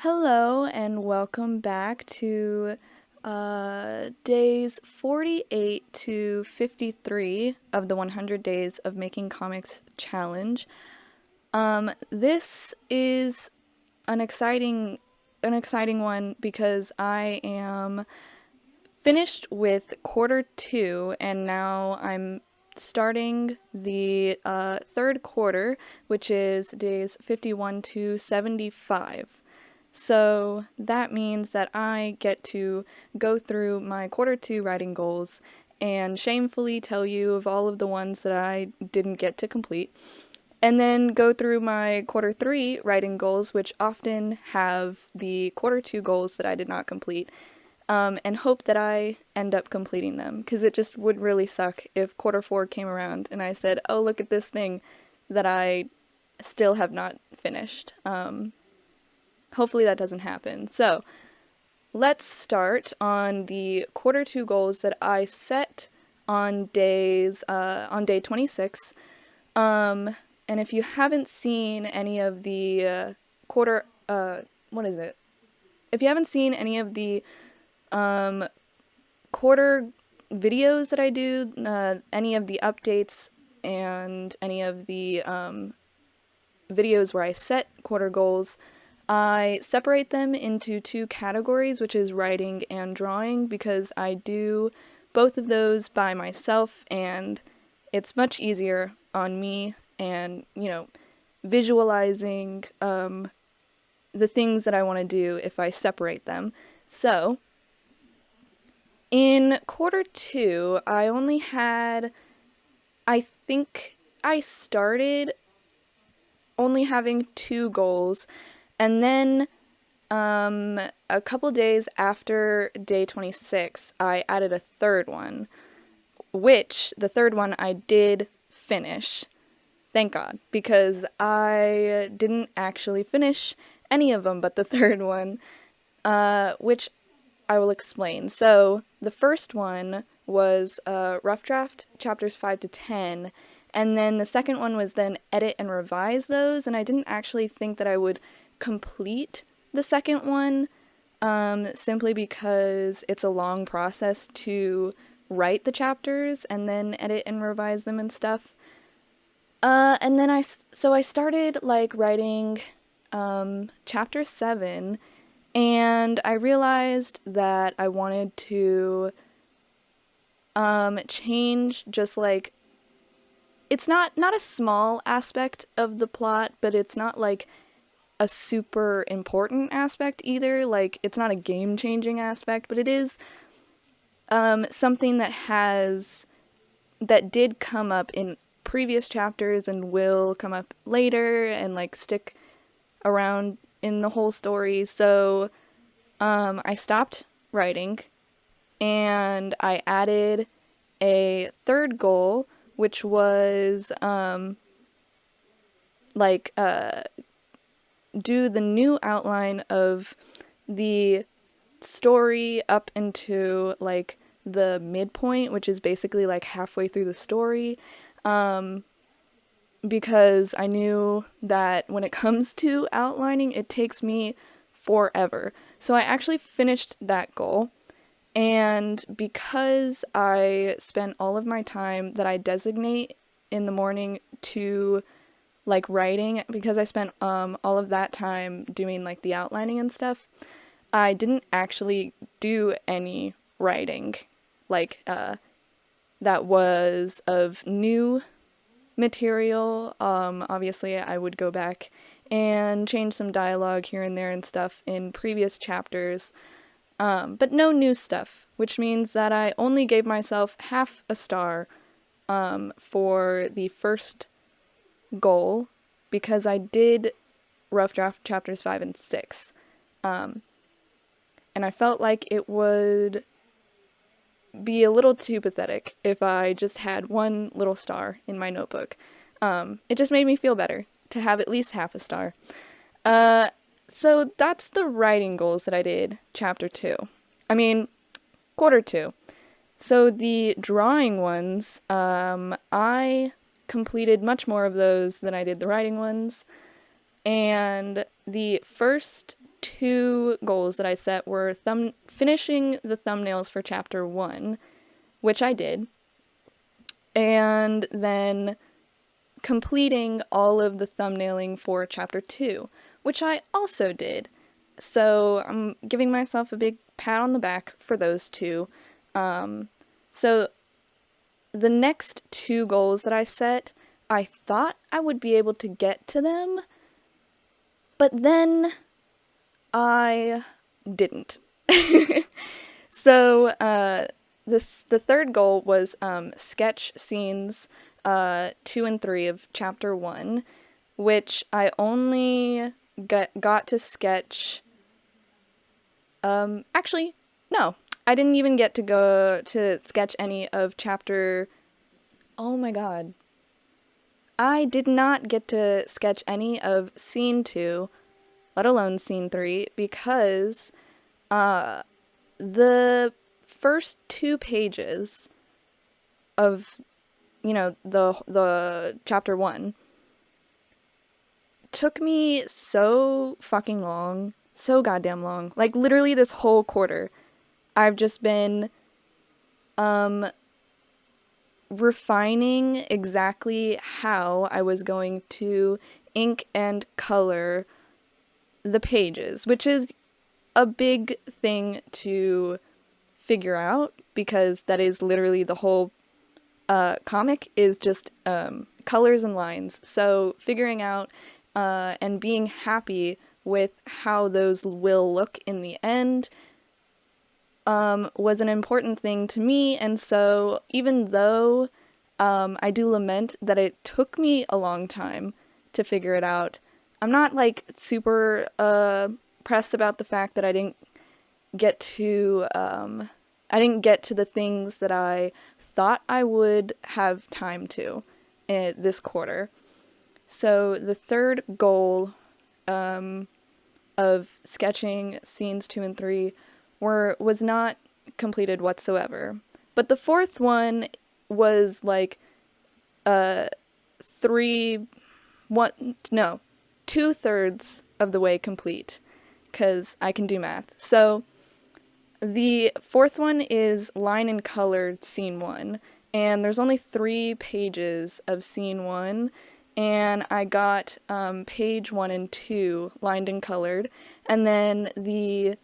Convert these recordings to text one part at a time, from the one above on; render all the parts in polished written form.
Hello and welcome back to days 48 to 53 of the 100 Days of Making Comics Challenge. This is an exciting one because I am finished with quarter 2 and now I'm starting the third quarter, which is days 51 to 75. So that means that I get to go through my quarter 2 writing goals and shamefully tell you of all of the ones that I didn't get to complete, and then go through my quarter 3 writing goals, which often have the quarter 2 goals that I did not complete, and hope that I end up completing them, because it just would really suck if quarter 4 came around and I said, oh, look at this thing that I still have not finished. Hopefully that doesn't happen. So let's start on the quarter 2 goals that I set on day 26. And if you haven't seen any of the If you haven't seen any of the quarter videos that I do, any of the updates and any of the videos where I set quarter goals, I separate them into 2 categories, which is writing and drawing, because I do both of those by myself and it's much easier on me and, visualizing the things that I want to do if I separate them. So, in quarter 2, I think I started only having 2 goals. And then, a couple days after day 26, I added a third one, which the third one I did finish. Thank God, because I didn't actually finish any of them but the third one, which I will explain. So, the first one was rough draft chapters 5 to 10, and then the second one was then edit and revise those, and I didn't actually think that I would complete the second one, simply because it's a long process to write the chapters and then edit and revise them and stuff. And then I started writing chapter 7, and I realized that I wanted to change just it's not a small aspect of the plot, but it's not a super important aspect either. It's not a game-changing aspect, but it is something that did come up in previous chapters and will come up later and stick around in the whole story. So I stopped writing and I added a third goal, which was do the new outline of the story up into the midpoint, which is basically halfway through the story, because I knew that when it comes to outlining, it takes me forever. So I actually finished that goal, and because I spent all of my time that I designate in the morning to writing, because I spent all of that time doing the outlining and stuff, I didn't actually do any writing that was of new material. Obviously I would go back and change some dialogue here and there and stuff in previous chapters, but no new stuff, which means that I only gave myself half a star for the first goal, because I did rough draft chapters 5 and 6, and I felt like it would be a little too pathetic if I just had one little star in my notebook. It just made me feel better to have at least half a star. So that's the writing goals that I did quarter 2. So the drawing ones, I completed much more of those than I did the writing ones, and the first two goals that I set were finishing the thumbnails for chapter 1, which I did, and then completing all of the thumbnailing for chapter 2, which I also did. So I'm giving myself a big pat on the back for those two. So the next two goals that I set, I thought I would be able to get to them, but then I didn't. So the third goal was sketch scenes 2 and 3 of chapter 1, which I only got to sketch. Actually, no, I didn't even get to go to sketch any of chapter. Oh my god. I did not get to sketch any of scene 2, let alone scene 3, because the first 2 pages of, the chapter 1 took me so fucking long, so goddamn long. Like, literally this whole quarter, I've just been refining exactly how I was going to ink and color the pages, which is a big thing to figure out, because that is literally the whole comic is just colors and lines. So figuring out and being happy with how those will look in the end was an important thing to me. And so even though I do lament that it took me a long time to figure it out, I'm not like super pressed about the fact that I didn't get to the things that I thought I would have time to this quarter. So the third goal of sketching scenes 2 and 3 was not completed whatsoever. But the fourth one was like 2/3 of the way complete, because I can do math. So the fourth one is line and colored scene 1, and there's only 3 pages of scene 1, and I got page 1 and 2 lined and colored, and then the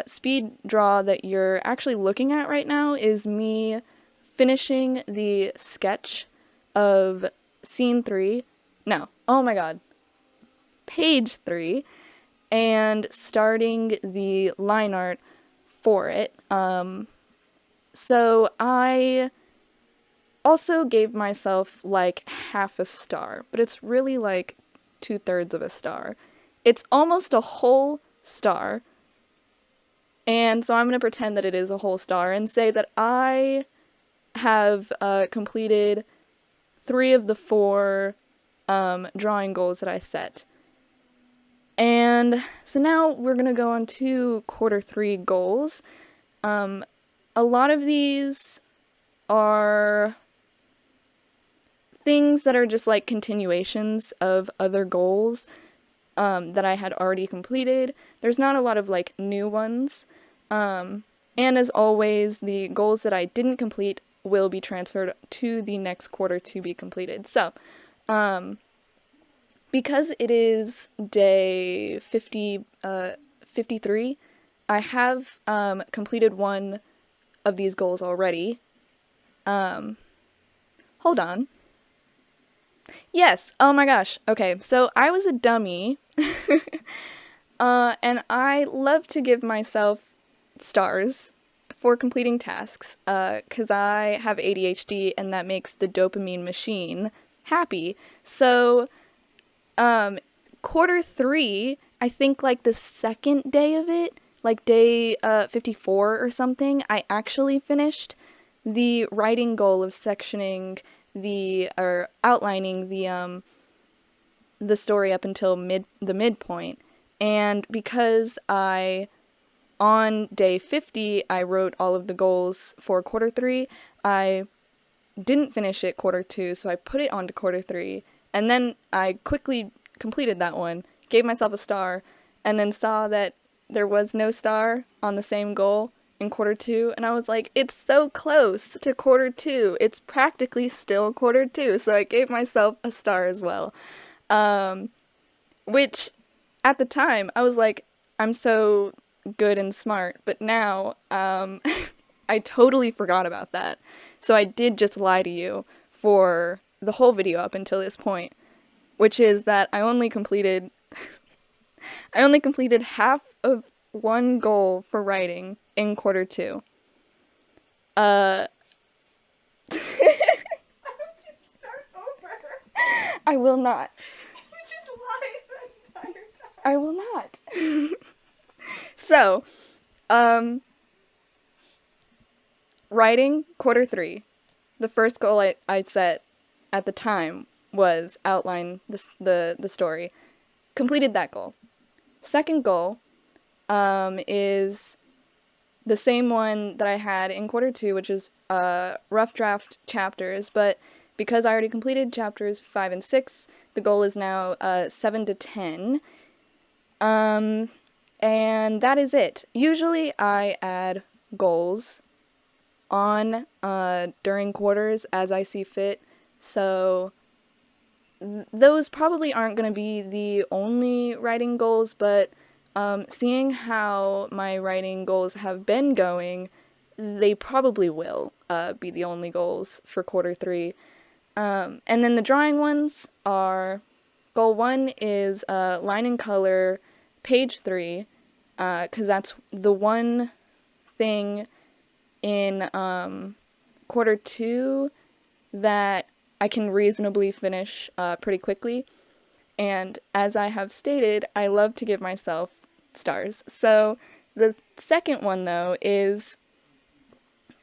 speed draw that you're actually looking at right now is me finishing the sketch of scene 3. No, oh my god. Page 3, and starting the line art for it. So I also gave myself like half a star, but it's really like 2/3 of a star. It's almost a whole star. And so I'm going to pretend that it is a whole star and say that I have completed 3 of the 4 drawing goals that I set. And so now we're going to go on to quarter 3 goals. A lot of these are things that are just like continuations of other goals that I had already completed. There's not a lot of like new ones. And as always, the goals that I didn't complete will be transferred to the next quarter to be completed. So, because it is day 53, I have completed one of these goals already. Hold on. Yes, oh my gosh. Okay, so I was a dummy, and I love to give myself stars for completing tasks, because I have ADHD, and that makes the dopamine machine happy. So, quarter 3, I think like the second day of it, like day 54 or something, I actually finished the writing goal of sectioning or outlining the story up until the midpoint. And because on day 50, I wrote all of the goals for quarter 3, I didn't finish it quarter 2, so I put it onto quarter 3, and then I quickly completed that one, gave myself a star, and then saw that there was no star on the same goal in quarter two, and I was like, it's so close to quarter two. It's practically still quarter two, so I gave myself a star as well. Which, at the time, I was like, I'm so good and smart, but now, I totally forgot about that. So I did just lie to you for the whole video up until this point, which is that I only completed half of one goal for writing in quarter two. Uh, Why don't you start over? I will not. You just lied the entire time. I will not. So, writing quarter three. The first goal I set at the time was outline the story. Completed that goal. Second goal is the same one that I had in quarter two, which is rough draft chapters, but because I already completed chapters 5 and 6, the goal is now 7 to 10. And that is it. Usually I add goals on during quarters as I see fit, so those probably aren't going to be the only writing goals, but seeing how my writing goals have been going, they probably will be the only goals for quarter three. And then the drawing ones are, goal 1 is line and color, page 3, because that's the one thing in quarter 2 that I can reasonably finish pretty quickly. And as I have stated, I love to give myself stars. So the second one, though, is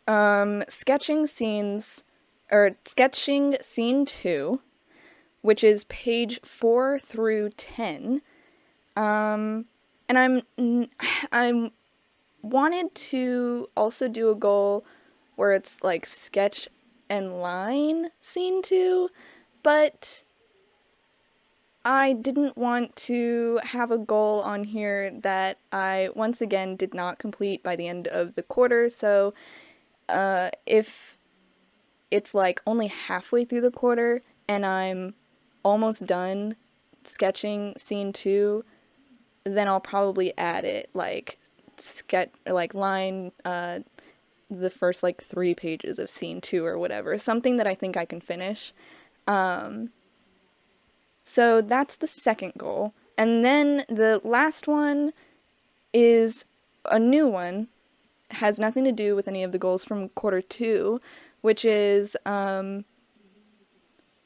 sketching scene 2, which is page 4 through 10. And I'm wanted to also do a goal where it's like sketch and line scene 2, but I didn't want to have a goal on here that I once again did not complete by the end of the quarter, so if it's like only halfway through the quarter and I'm almost done sketching scene 2, then I'll probably add it, like line the first like 3 pages of scene 2 or whatever, something that I think I can finish. So that's the second goal. And then the last one is a new one, has nothing to do with any of the goals from quarter 2, which is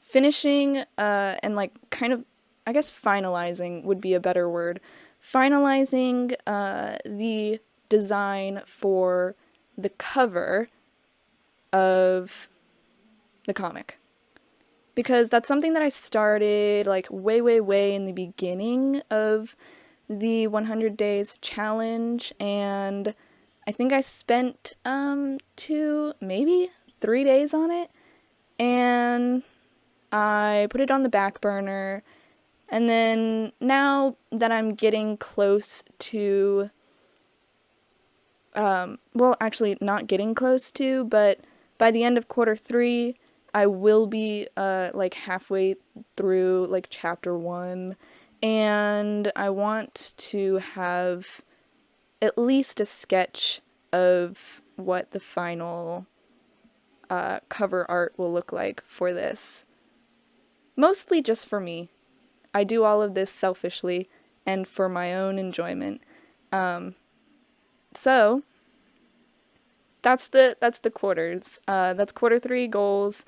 finishing and like kind of, I guess finalizing would be a better word, finalizing the design for the cover of the comic. Because that's something that I started like way in the beginning of the 100 days challenge, and I think I spent 2, maybe 3 days on it, and I put it on the back burner, and then now that I'm getting close to, well, actually not getting close to, but by the end of quarter 3, I will be, like, halfway through, like, chapter 1, and I want to have at least a sketch of what the final, cover art will look like for this. Mostly just for me. I do all of this selfishly and for my own enjoyment. So that's the quarters. That's quarter 3 goals.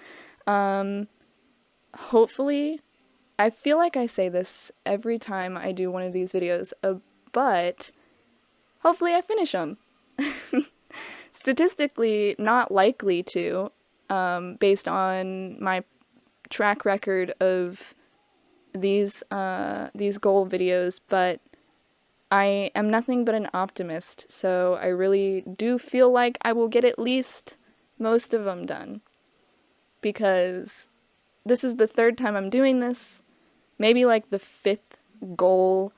Hopefully, I feel like I say this every time I do one of these videos, but hopefully I finish them. Statistically, not likely to, based on my track record of these goal videos, but I am nothing but an optimist, so I really do feel like I will get at least most of them done. Because this is the 3rd time I'm doing this. Maybe like the 5th goal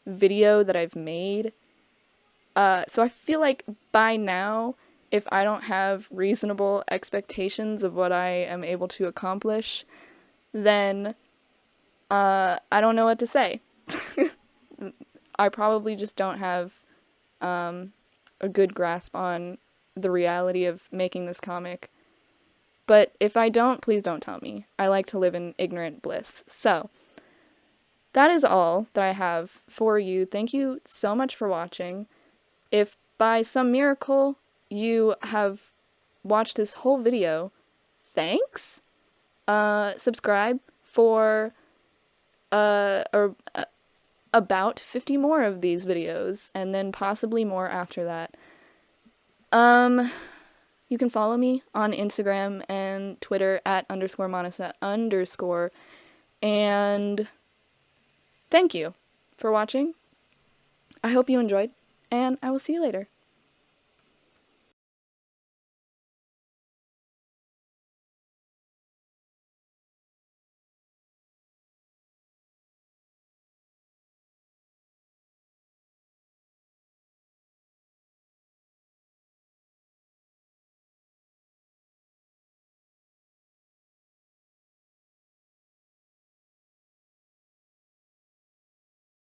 video that I've made. So I feel like by now, if I don't have reasonable expectations of what I am able to accomplish, then I don't know what to say. I probably just don't have a good grasp on the reality of making this comic. But if I don't, please don't tell me. I like to live in ignorant bliss. So, that is all that I have for you. Thank you so much for watching. If by some miracle you have watched this whole video, thanks. Subscribe for or about 50 more of these videos, and then possibly more after that. You can follow me on Instagram and Twitter at _Monisa_, and thank you for watching. I hope you enjoyed, and I will see you later.